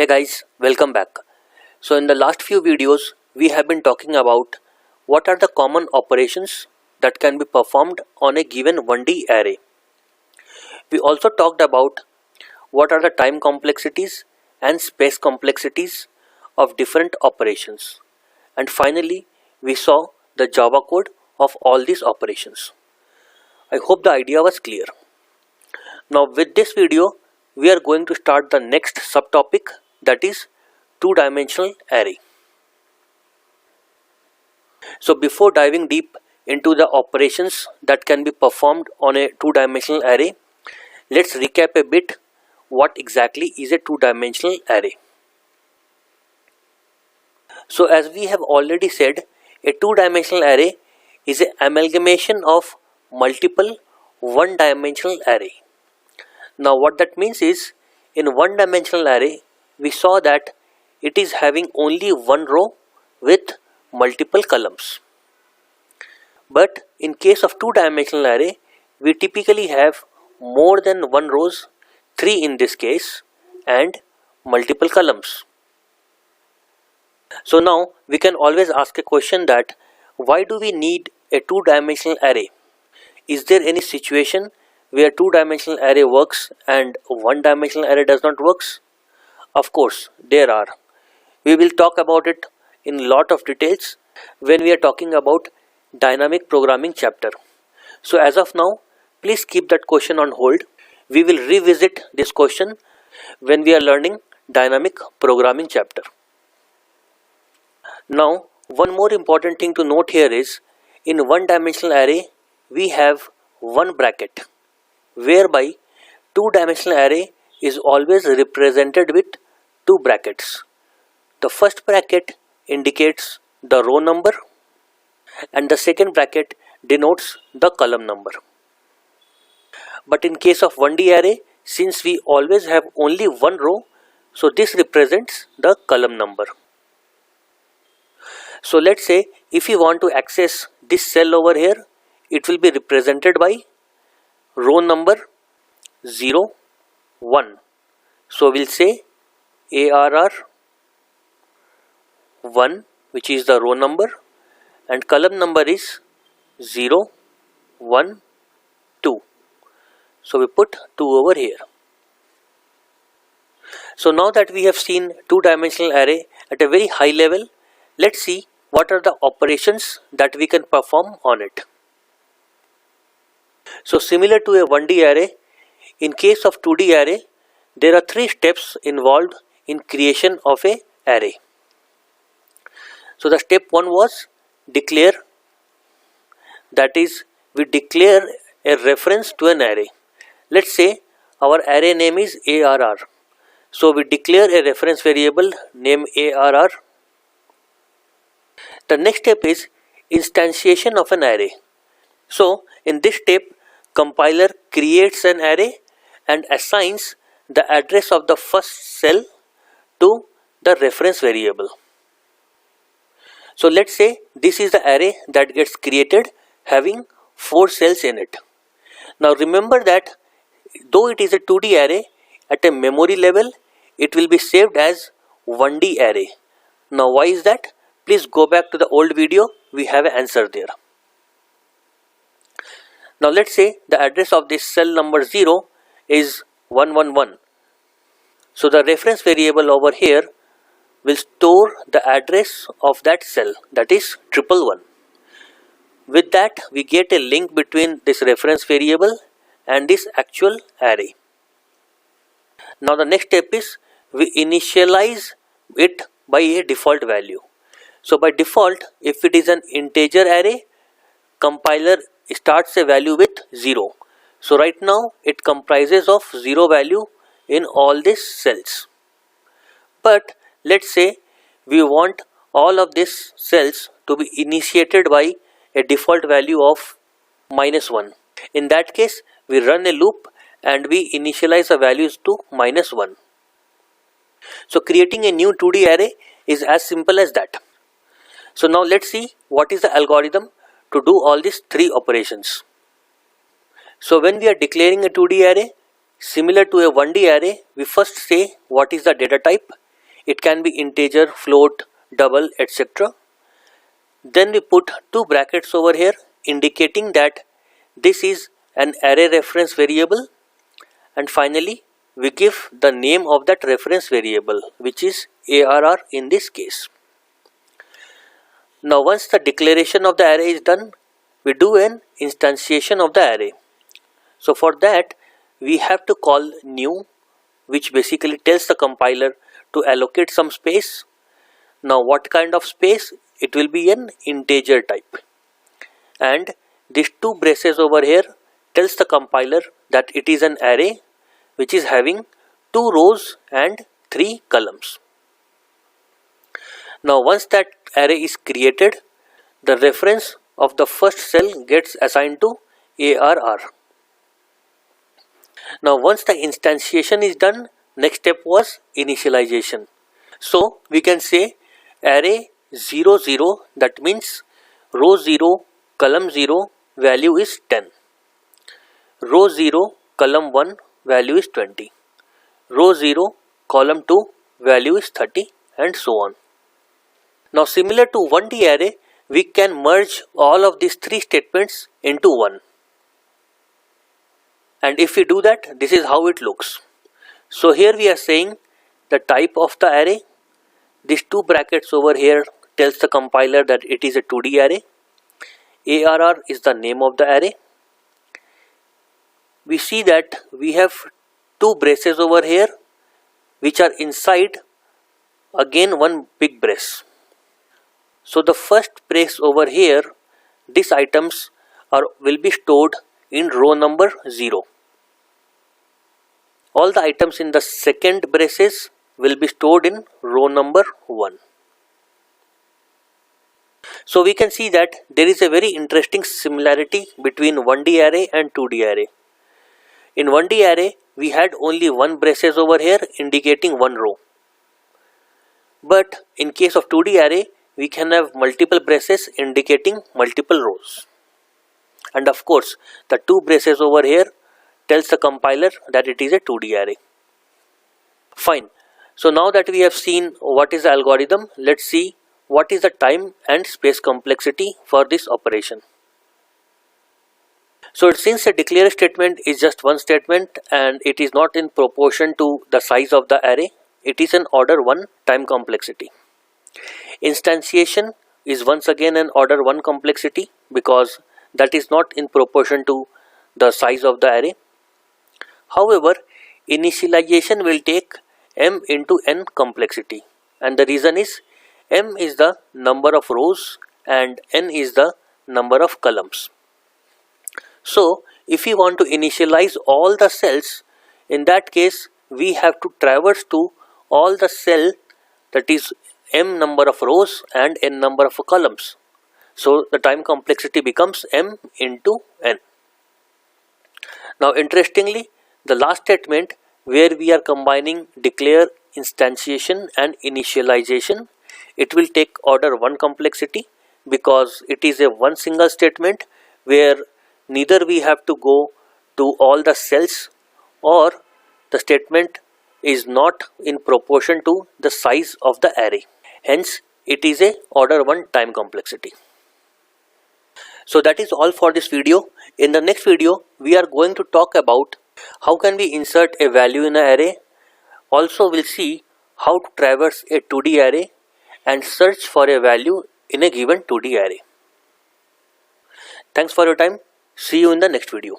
Hey guys, welcome back. So in the last few videos, we have been talking about what are the common operations that can be performed on a given 1D array. We also talked about what are the time complexities and space complexities of different operations. And finally, we saw the Java code of all these operations. I hope the idea was clear. Now with this video, we are going to start the next subtopic, that is two-dimensional array. So before diving deep into the operations that can be performed on a two-dimensional array, let's recap a bit what exactly is a two-dimensional array. So as we have already said, a two-dimensional array is an amalgamation of multiple one-dimensional array. Now what that means is, in one-dimensional array, we saw that it is having only one row with multiple columns. But in case of two-dimensional array, we typically have more than one rows, 3 in this case, and multiple columns. So now we can always ask a question that why do we need a two-dimensional array? Is there any situation where two-dimensional array works and one-dimensional array does not works? Of course, there are. We will talk about it in lot of details when we are talking about dynamic programming chapter. So as of now, please keep that question on hold. We will revisit this question when we are learning dynamic programming chapter. Now, one more important thing to note here is, in one-dimensional array, we have one bracket, whereby two-dimensional array is always represented with two brackets. The first bracket indicates the row number and the second bracket denotes the column number. But in case of 1D array, since we always have only one row, so this represents the column number. So let's say if you want to access this cell over here, it will be represented by row number 0, 1. So we'll say ARR 1, which is the row number, and column number is 0, 1, 2. So we put 2 over here. So now that we have seen two-dimensional array at a very high level, let's see what are the operations that we can perform on it. So similar to a 1D array, in case of 2D array, there are 3 steps involved in creation of a array. So the step 1 was declare, that is, we declare a reference to an array. Let's say our array name is ARR. So we declare a reference variable named ARR. The next step is instantiation of an array. So in this step, compiler creates an array and assigns the address of the first cell to the reference variable. So let's say this is the array that gets created having 4 cells in it. Now remember that though it is a 2D array, at a memory level it will be saved as 1D array. Now why is that? Please go back to the old video, we have an answer there. Now let's say the address of this cell number 0 is 111. So the reference variable over here will store the address of that cell, that is 111. With that, we get a link between this reference variable and this actual array. Now the next step is we initialize it by a default value. So by default, if it is an integer array, compiler starts a value with 0. So right now it comprises of 0 value in all these cells. But let's say we want all of these cells to be initiated by a default value of -1. In that case, we run a loop and we initialize the values to -1. So creating a new 2D array is as simple as that. So now let's see what is the algorithm to do all these 3 operations. So when we are declaring a 2D array, similar to a 1D array, we first say what is the data type. It can be integer, float, double, etc. Then we put two brackets over here indicating that this is an array reference variable, and finally we give the name of that reference variable, which is ARR in this case. Now once the declaration of the array is done, we do an instantiation of the array. So for that we have to call new, which basically tells the compiler to allocate some space. Now what kind of space? It will be an integer type, and these two braces over here tells the compiler that it is an array which is having 2 rows and 3 columns. Now once that array is created, the reference of the first cell gets assigned to ARR. Now once the instantiation is done, next step was initialization. So we can say array 0 0, that means row 0 column 0 value is 10, row 0 column 1 value is 20, row 0 column 2 value is 30, and so on. Now similar to 1D array, we can merge all of these 3 statements into one, and if we do that, this is how it looks. So here we are saying the type of the array. These two brackets over here tells the compiler that it is a 2D array. ARR is the name of the array. We see that we have two braces over here which are inside again one big brace. So the first brace over here, these items will be stored in row number 0. All the items in the second braces will be stored in row number 1. So we can see that there is a very interesting similarity between 1D array and 2D array. In 1D array, we had only one braces over here indicating one row. But in case of 2D array, we can have multiple braces indicating multiple rows. And of course, the two braces over here tells the compiler that it is a 2D array. Fine. So now that we have seen what is the algorithm, let's see what is the time and space complexity for this operation. So since a declare statement is just one statement and it is not in proportion to the size of the array, it is an order 1 time complexity. Instantiation is once again an order 1 complexity because that is not in proportion to the size of the array. However, initialization will take m into n complexity, and the reason is m is the number of rows and n is the number of columns. So if we want to initialize all the cells, in that case we have to traverse to all the cell, that is m number of rows and n number of columns. So the time complexity becomes m into n. Now interestingly, the last statement where we are combining declare, instantiation and initialization, it will take order 1 complexity because it is a one single statement where neither we have to go to all the cells or the statement is not in proportion to the size of the array. Hence, it is a order 1 time complexity. So that is all for this video. In the next video, we are going to talk about how can we insert a value in an array. Also, we'll see how to traverse a 2D array and search for a value in a given 2D array. Thanks for your time. See you in the next video.